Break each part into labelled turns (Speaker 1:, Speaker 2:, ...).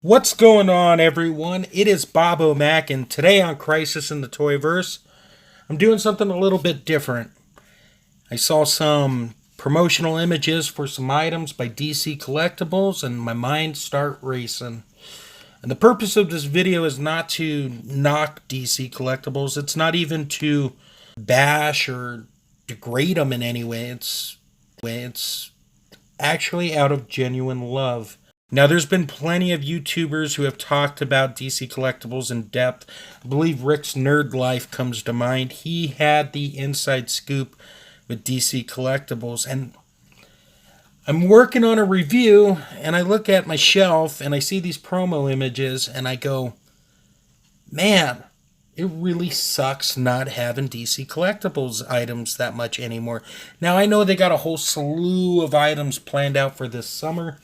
Speaker 1: What's going on, everyone? It is Bob O'Mac, and today on Crisis in the Toyverse, I'm doing something a little bit different. I saw some promotional images for some items by DC Collectibles, and my mind start racing. And the purpose of this video is not to knock DC Collectibles. It's not even to bash or degrade them in any way. It's actually out of genuine love. Now, there's been plenty of YouTubers who have talked about DC Collectibles in depth. I believe Rick's Nerd Life comes to mind. He had the inside scoop with DC Collectibles. And I'm working on a review, and I look at my shelf, and I see these promo images, and I go, man, it really sucks not having DC Collectibles items that much anymore. Now, I know they got a whole slew of items planned out for this summer,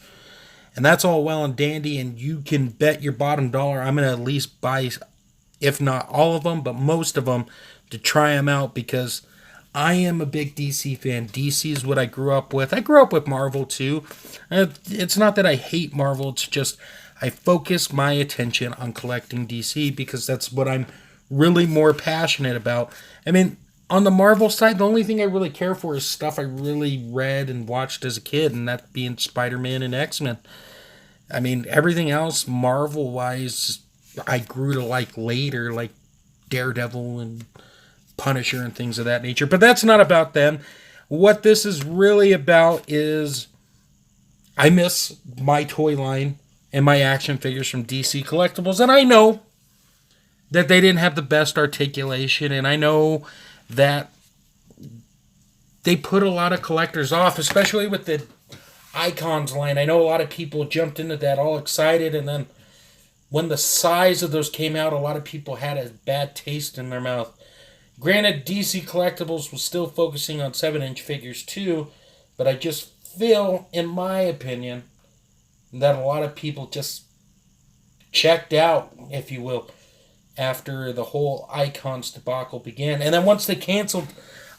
Speaker 1: and that's all well and dandy, and you can bet your bottom dollar I'm going to at least buy, if not all of them, but most of them to try them out because I am a big DC fan. DC is what I grew up with. I grew up with Marvel too. It's not that I hate Marvel, it's just I focus my attention on collecting DC because that's what I'm really more passionate about. I mean, on the Marvel side, the only thing I really care for is stuff I really read and watched as a kid, and that being Spider-Man and X-Men. I mean, everything else, Marvel-wise, I grew to like later, like Daredevil and Punisher and things of that nature. But that's not about them. What this is really about is I miss my toy line and my action figures from DC Collectibles. And I know that they didn't have the best articulation, and I know that they put a lot of collectors off, especially with the Icons line. I know a lot of people jumped into that all excited, and then when the size of those came out, a lot of people had a bad taste in their mouth. Granted, DC Collectibles was still focusing on 7-inch figures too, but I just feel, in my opinion, that a lot of people just checked out, if you will, after the whole Icons debacle began. And then once they canceled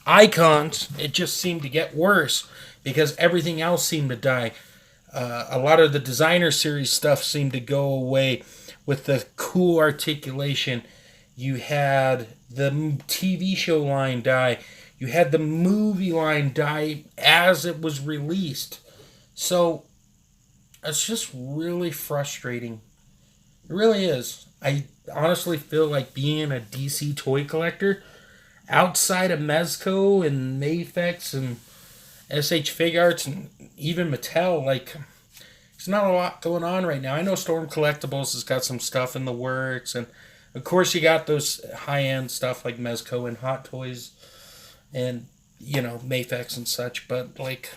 Speaker 1: Icons, it just seemed to get worse because everything else seemed to die. A lot of the designer series stuff seemed to go away with the cool articulation. You had the TV show line die. You had the movie line die as it was released. So it's just really frustrating. It really is. I honestly feel like being a DC toy collector, outside of Mezco and Mafex and SH Fig Arts and even Mattel, like, there's not a lot going on right now. I know Storm Collectibles has got some stuff in the works, and of course you got those high-end stuff like Mezco and Hot Toys and, you know, Mafex and such, but, like,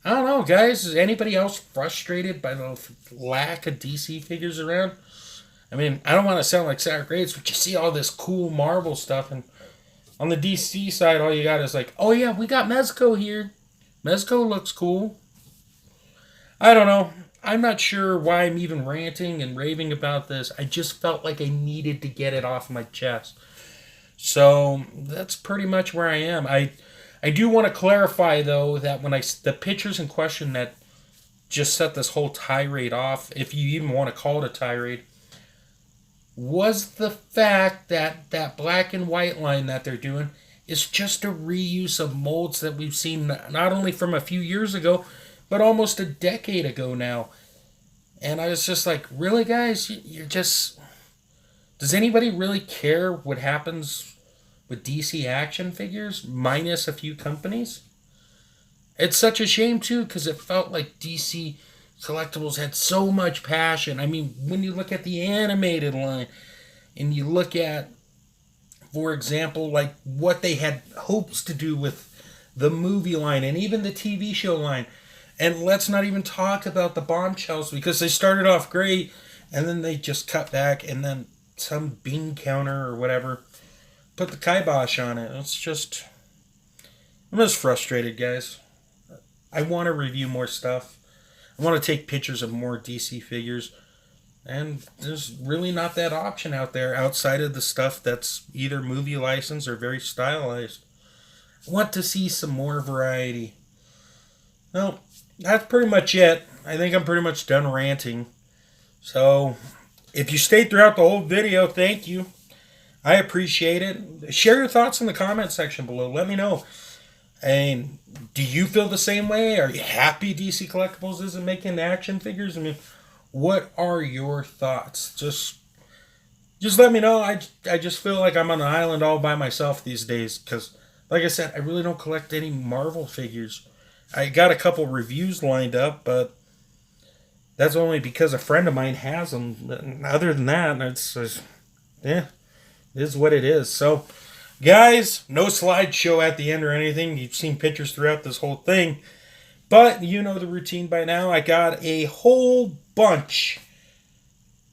Speaker 1: I don't know, guys. Is anybody else frustrated by the lack of DC figures around? I mean, I don't want to sound like sour grapes, but you see all this cool Marvel stuff, and on the DC side, all you got is like, oh yeah, we got Mezco here. Mezco looks cool. I don't know. I'm not sure why I'm even ranting and raving about this. I just felt like I needed to get it off my chest. So that's pretty much where I am. I do want to clarify, though, that when the pictures in question that just set this whole tirade off, if you even want to call it a tirade, was the fact that that black and white line that they're doing is just a reuse of molds that we've seen not only from a few years ago, but almost a decade ago now. And I was just like, really, guys? You're just... Does anybody really care what happens with DC action figures, minus a few companies? It's such a shame, too, because it felt like DC Collectibles had so much passion. I mean, when you look at the animated line, and you look at, for example, like what they had hopes to do with the movie line, and even the TV show line, and let's not even talk about the bombshells, because they started off great, and then they just cut back, and then some bean counter or whatever put the kibosh on it. I'm just frustrated, guys. I want to review more stuff. I want to take pictures of more DC figures. And there's really not that option out there outside of the stuff that's either movie licensed or very stylized. I want to see some more variety. Well, that's pretty much it. I think I'm pretty much done ranting. So, if you stayed throughout the whole video, thank you. I appreciate it. Share your thoughts in the comment section below. Let me know. And do you feel the same way? Are you happy DC Collectibles isn't making action figures? I mean, what are your thoughts? Just let me know. I just feel like I'm on an island all by myself these days because, like I said, I really don't collect any Marvel figures. I got a couple reviews lined up, but that's only because a friend of mine has them. Other than that, it's yeah, it is what it is. So, guys, no slideshow at the end or anything. You've seen pictures throughout this whole thing. But you know the routine by now. I got a whole bunch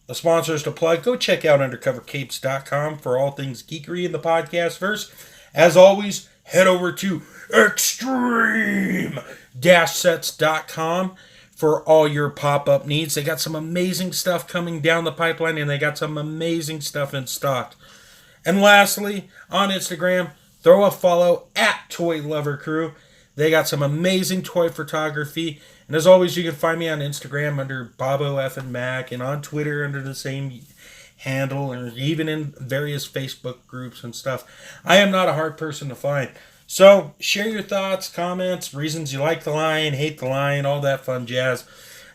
Speaker 1: of sponsors to plug. Go check out undercovercapes.com for all things geekery in the podcast verse. As always, head over to extreme-sets.com for all your pop-up needs. They got some amazing stuff coming down the pipeline, and they got some amazing stuff in stock. And lastly, on Instagram, throw a follow at Toy Lover Crew. They got some amazing toy photography. And as always, you can find me on Instagram under Bobo F and Mac, and on Twitter under the same handle, or even in various Facebook groups and stuff. I am not a hard person to find. So, share your thoughts, comments, reasons you like the line, hate the line, all that fun jazz.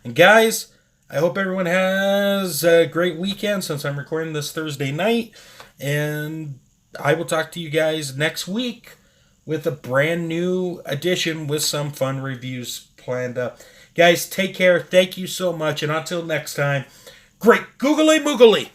Speaker 1: And guys, I hope everyone has a great weekend since I'm recording this Thursday night. And I will talk to you guys next week with a brand new edition with some fun reviews planned up. Guys, take care. Thank you so much. And until next time, great googly moogly.